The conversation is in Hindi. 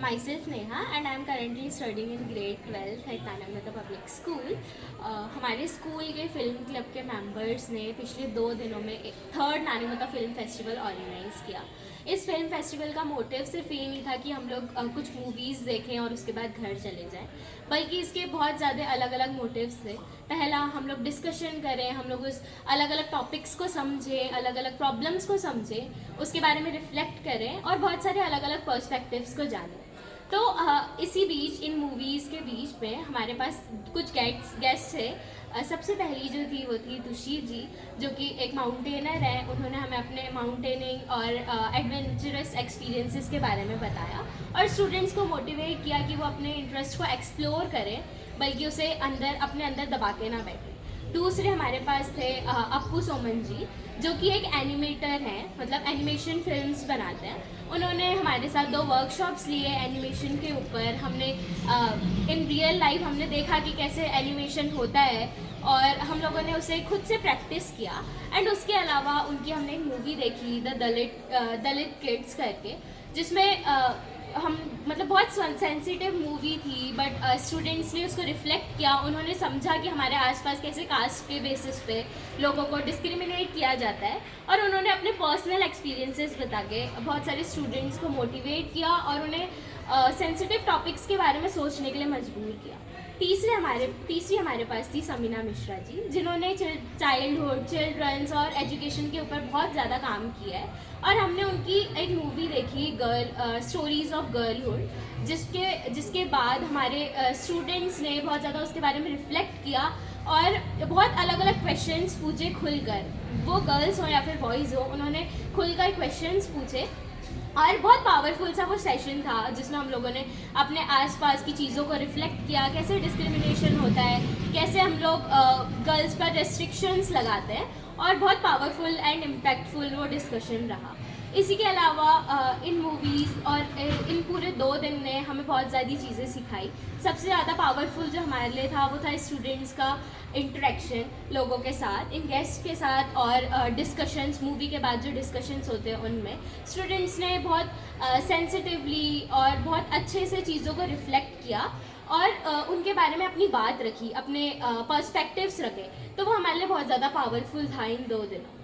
myself Neha and I am currently studying in grade 12th at Nanamata public school. हमारे स्कूल के फिल्म क्लब के मेंबर्स ने पिछले 2 दिनों में third Nanamata film festival organise किया। इस फिल्म फेस्टिवल का मोटिव सिर्फ ये नहीं था कि हम लोग कुछ मूवीज़ देखें और उसके बाद घर चले जाएं, बल्कि इसके बहुत ज़्यादा अलग अलग मोटिव्स थे। पहला, हम लोग डिस्कशन करें, हम लोग उस अलग अलग टॉपिक्स को समझें, अलग अलग प्रॉब्लम्स को समझें, उसके बारे में रिफ्लेक्ट करें और बहुत सारे अलग अलग पर्सपेक्टिव्स को जानें। तो इसी बीच इन मूवीज़ के बीच में हमारे पास कुछ गेस्ट थे। सबसे पहली जो थी वो थी तुषीर जी, जो कि एक माउंटेनर है। उन्होंने हमें अपने माउंटेनिंग और एडवेंचरस एक्सपीरियंसेस के बारे में बताया और स्टूडेंट्स को मोटिवेट किया कि वो अपने इंटरेस्ट को एक्सप्लोर करें, बल्कि उसे अपने अंदर दबा के ना बैठे। दूसरे हमारे पास थे अप्पू सोमन जी, जो कि एक एनिमेटर हैं, मतलब एनिमेशन फिल्म्स बनाते हैं। उन्होंने हमारे साथ 2 वर्कशॉप्स लिए एनिमेशन के ऊपर। हमने इन रियल लाइफ हमने देखा कि कैसे एनिमेशन होता है और हम लोगों ने उसे खुद से प्रैक्टिस किया। एंड उसके अलावा उनकी हमने एक मूवी देखी द दलित किड्स करके, जिसमें हम मतलब बहुत सेंसिटिव मूवी थी, बट स्टूडेंट्स ने उसको रिफ्लेक्ट किया। उन्होंने समझा कि हमारे आसपास कैसे कास्ट के बेसिस पे लोगों को डिस्क्रिमिनेट किया जाता है, और उन्होंने अपने पर्सनल एक्सपीरियंसेस बता के बहुत सारे स्टूडेंट्स को मोटिवेट किया और उन्हें सेंसिटिव टॉपिक्स के बारे में सोचने के लिए मजबूर किया। तीसरी हमारे पास थी समीना मिश्रा जी, जिन्होंने चाइल्डहुड, चिल्ड्रंस और एजुकेशन के ऊपर बहुत ज़्यादा काम किया है। और हमने उनकी एक मूवी देखी स्टोरीज़ ऑफ गर्लहुड, जिसके बाद हमारे स्टूडेंट्स ने बहुत ज़्यादा उसके बारे में रिफ्लेक्ट किया और बहुत अलग अलग क्वेश्चंस पूछे खुलकर। वो गर्ल्स हो या फिर बॉयज़ हो, उन्होंने खुलकर क्वेश्चंस पूछे और बहुत पावरफुल सा वो सेशन था, जिसमें हम लोगों ने अपने आसपास की चीज़ों को रिफ्लेक्ट किया, कैसे डिस्क्रिमिनेशन होता है, कैसे हम लोग गर्ल्स पर रेस्ट्रिक्शंस लगाते हैं, और बहुत पावरफुल एंड इम्पैक्टफुल वो डिस्कशन रहा। इसी के अलावा इन मूवीज़ और इन पूरे 2 दिन ने हमें बहुत ज़्यादा चीज़ें सिखाई। सबसे ज़्यादा पावरफुल जो हमारे लिए था वो था स्टूडेंट्स का इंटरेक्शन लोगों के साथ, इन गेस्ट के साथ, और डिस्कशंस, मूवी के बाद जो डिस्कशंस होते हैं उनमें स्टूडेंट्स ने बहुत सेंसिटिवली और बहुत अच्छे से चीज़ों को रिफ्लेक्ट किया और उनके बारे में अपनी बात रखी, अपने पर्सपेक्टिव्स रखे। तो वो हमारे लिए बहुत ज़्यादा पावरफुल था इन 2 दिनों।